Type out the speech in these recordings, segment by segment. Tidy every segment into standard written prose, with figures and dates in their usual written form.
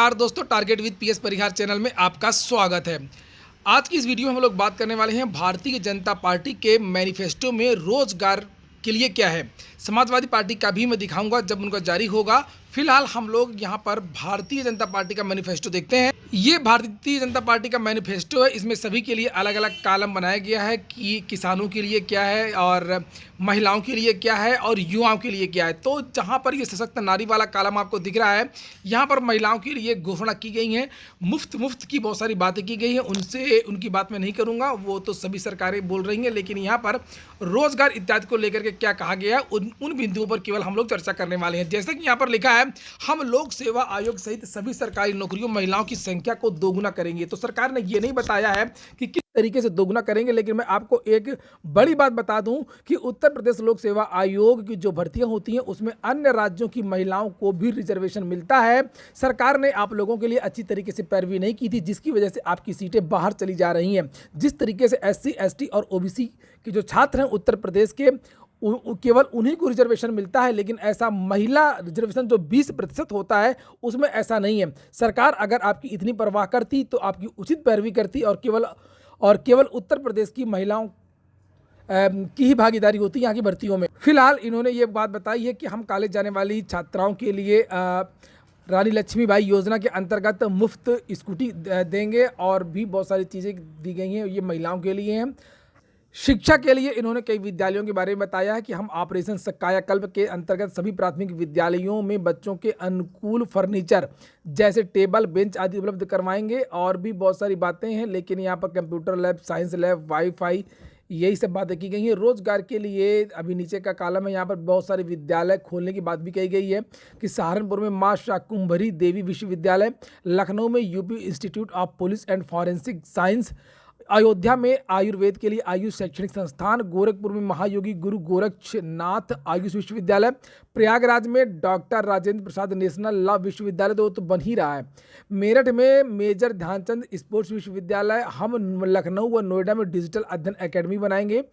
नमस्कार दोस्तों, target with PS Parihar channel में आपका स्वागत है। आज की इस वीडियो में हम लोग बात करने वाले हैं भारतीय जनता पार्टी के मैनिफेस्टो में रोजगार के लिए क्या है। समाजवादी पार्टी का भी मैं दिखाऊंगा जब उनका जारी होगा। फिलहाल हम लोग यहाँ पर भारतीय जनता पार्टी का मैनिफेस्टो देखते हैं। ये भारतीय जनता पार्टी का मैनिफेस्टो है। इसमें सभी के लिए अलग अलग कॉलम बनाया गया है कि किसानों के लिए क्या है और महिलाओं के लिए क्या है और युवाओं के लिए क्या है। तो जहाँ पर ये सशक्त नारी वाला कॉलम आपको दिख रहा है, यहाँ पर महिलाओं के लिए घोषणा की गई है। मुफ्त की बहुत सारी बातें की गई हैं, उनकी बात मैं नहीं करूँगा, वो तो सभी सरकारें बोल रही हैं। लेकिन यहाँ पर रोजगार इत्यादि को लेकर के क्या कहा गया है, उन बिंदुओं पर केवल हम लोग चर्चा करने वाले हैं। जैसे कि यहाँ पर लिखा है, हम लोक सेवा आयोग सहित सभी सरकारी नौकरियों महिलाओं की संख्या को दोगुना करेंगे। तो सरकार ने ये नहीं बताया है कि किस तरीके से दोगुना करेंगे, लेकिन मैं आपको एक बड़ी बात बता दूं कि उत्तर प्रदेश लोक सेवा आयोग की जो भर्तियां होती हैं उसमें अन्य राज्यों की महिलाओं को भी रिजर्वेशन मिलता है। सरकार ने आप लोगों के लिए अच्छी तरीके से पैरवी नहीं की थी, जिसकी वजह से आपकी सीटें बाहर चली जा रही हैं। जिस तरीके से SC ST और OBC के जो छात्र हैं उत्तर प्रदेश के, केवल उन्हीं को रिजर्वेशन मिलता है, लेकिन ऐसा महिला रिजर्वेशन जो 20% होता है उसमें ऐसा नहीं है। सरकार अगर आपकी इतनी परवाह करती तो आपकी उचित पैरवी करती और केवल उत्तर प्रदेश की महिलाओं की ही भागीदारी होती है यहाँ की भर्तियों में। फिलहाल इन्होंने ये बात बताई है कि हम कॉलेज जाने वाली छात्राओं के लिए रानी लक्ष्मीबाई योजना के अंतर्गत मुफ्त स्कूटी देंगे और भी बहुत सारी चीज़ें दी गई हैं, ये महिलाओं के लिए हैं। शिक्षा के लिए इन्होंने कई विद्यालयों के बारे में बताया है कि हम ऑपरेशन कायाकल्प के अंतर्गत सभी प्राथमिक विद्यालयों में बच्चों के अनुकूल फर्नीचर जैसे टेबल बेंच आदि उपलब्ध करवाएंगे। और भी बहुत सारी बातें हैं, लेकिन यहाँ पर computer lab, science lab, wifi, यही सब बातें की गई हैं। रोजगार के लिए अभी नीचे का कॉलम है, यहाँ पर बहुत सारे विद्यालय खोलने की बात भी कही गई है कि सहारनपुर में माँ शाकुंभरी देवी विश्वविद्यालय, लखनऊ में UP institute of police and forensic science, Ayodhya में आयुर्वेद के लिए आयुष शैक्षणिक संस्थान, गोरखपुर में महायोगी गुरु गोरक्षनाथ आयुष विश्वविद्यालय, प्रयागराज में doctor Rajendra Prasad national law विश्वविद्यालय, तो बन ही रहा है। मेरठ में मेजर ध्यानचंद स्पोर्ट्स विश्वविद्यालय, हम लखनऊ व नोएडा में डिजिटल अध्ययन एकेडमी बनाएंगे।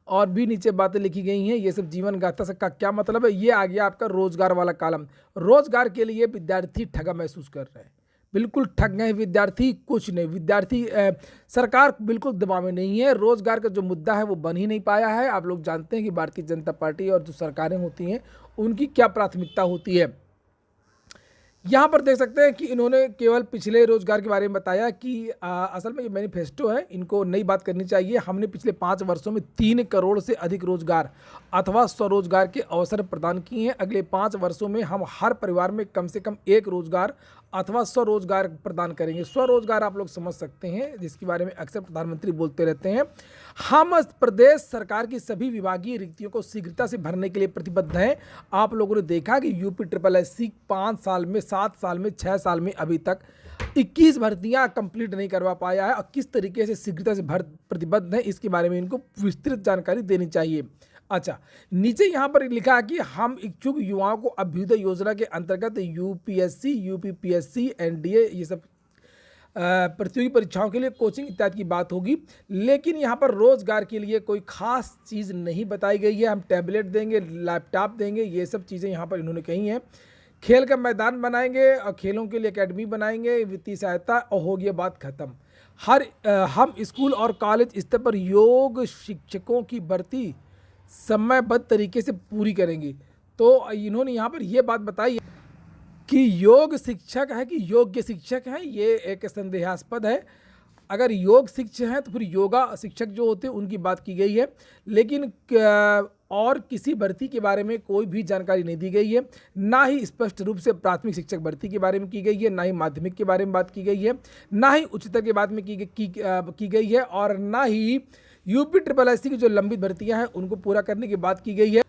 और भी नीचे बातें लिखी गई हैं। ये सब जीवन गाथा से का क्या मतलब है, ये आ गया आपका रोजगार वाला कॉलम। रोजगार के लिए विद्यार्थी ठगा महसूस कर रहे हैं, बिल्कुल ठग गए विद्यार्थी, कुछ नहीं। विद्यार्थी सरकार बिल्कुल दबाव में नहीं है। रोजगार का जो मुद्दा है वो बन ही नहीं पाया है। आप लोग जानते हैं कि भारतीय जनता पार्टी और जो सरकारें होती हैं उनकी क्या प्राथमिकता होती है। यहाँ पर देख सकते हैं कि इन्होंने केवल पिछले रोजगार के बारे में बताया कि असल में ये मैनिफेस्टो है, इनको नई बात करनी चाहिए। हमने पिछले 5 वर्षों में 3 करोड़ से अधिक रोजगार अथवा स्वरोजगार के अवसर प्रदान किए हैं। अगले 5 वर्षों में हम हर परिवार में कम से कम 1 रोजगार अथवा स्वरोजगार प्रदान करेंगे। स्वरोजगार आप लोग समझ सकते हैं, जिसके बारे में अक्सर प्रधानमंत्री बोलते रहते हैं। हम प्रदेश सरकार की सभी विभागीय रिक्तियों को शीघ्रता से भरने के लिए प्रतिबद्ध हैं। आप लोगों ने देखा कि UPSSC 5 साल में, 7 साल में, 6 साल में अभी तक 21 भर्तियां कंप्लीट नहीं करवा पाया है और किस तरीके से शीघ्रता से प्रतिबद्ध है, इसके बारे में इनको विस्तृत जानकारी देनी चाहिए। अच्छा, नीचे यहाँ पर लिखा है कि हम इच्छुक युवाओं को अभ्युदय योजना के अंतर्गत UPSC, UPPSC, NDA ये सब प्रतियोगी परीक्षाओं के लिए कोचिंग इत्यादि की बात होगी। लेकिन यहाँ पर रोजगार के लिए कोई खास चीज़ नहीं बताई गई है। हम टैबलेट देंगे, लैपटॉप देंगे, ये सब चीज़ें यहाँ पर इन्होंने कही हैं। खेल का मैदान बनाएंगे और खेलों के लिए एकेडमी बनाएंगे, वित्तीय सहायता, और हो गया बात खत्म। हम स्कूल और कॉलेज स्तर पर योग शिक्षकों की भर्ती समयबद्ध तरीके से पूरी करेंगे। तो इन्होंने यहाँ पर यह बात बताई कि योग शिक्षक है कि योग्य शिक्षक है, ये एक संदेहास्पद है। अगर योग शिक्षक हैं तो फिर योगा शिक्षक जो होते हैं उनकी बात की गई है, लेकिन और किसी भर्ती के बारे में कोई भी जानकारी नहीं दी गई है। ना ही स्पष्ट रूप से प्राथमिक शिक्षक भर्ती के बारे में की गई है, ना ही माध्यमिक के बारे में बात की गई है, ना ही उच्चतर के बारे में की गई है, और ना ही UPSSC की जो लंबित भर्तियां हैं उनको पूरा करने की बात की गई है।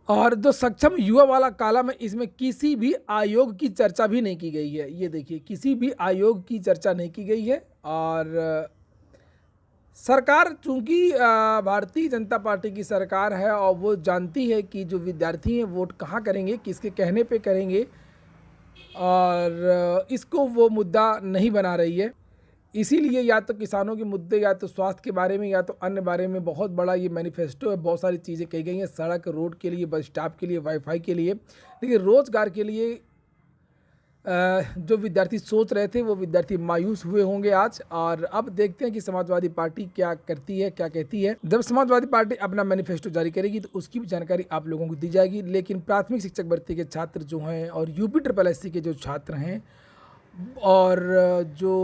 और जो सक्षम युवा वाला कॉलम है, इसमें किसी भी आयोग की चर्चा भी नहीं की गई है। ये देखिए, किसी भी आयोग की चर्चा नहीं की गई है। और सरकार चूंकि भारतीय जनता पार्टी की सरकार है और वो जानती है कि जो विद्यार्थी हैं वोट कहाँ करेंगे, किसके कहने पे करेंगे, और इसको वो मुद्दा नहीं बना रही है। इसीलिए या तो किसानों के मुद्दे, या तो स्वास्थ्य के बारे में, या तो अन्य बारे में बहुत बड़ा ये मैनिफेस्टो है। बहुत सारी चीज़ें कही गई हैं, सड़क रोड के लिए, बस स्टॉप के लिए, वाईफाई के लिए, लेकिन रोज़गार के लिए जो विद्यार्थी सोच रहे थे वो विद्यार्थी मायूस हुए होंगे आज। और अब देखते हैं कि समाजवादी पार्टी क्या करती है, क्या कहती है। जब समाजवादी पार्टी अपना मैनिफेस्टो जारी करेगी तो उसकी भी जानकारी आप लोगों को दी जाएगी। लेकिन प्राथमिक शिक्षक भर्ती के छात्र जो हैं और यूपी ट्रिपल एससी के जो छात्र हैं और जो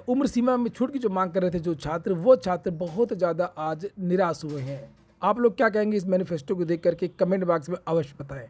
उम्र सीमा में छूट की जो मांग कर रहे थे जो छात्र, वो छात्र बहुत ज़्यादा आज निराश हुए हैं। आप लोग क्या कहेंगे इस मैनिफेस्टो को देख करके कमेंट बॉक्स में अवश्य बताएं।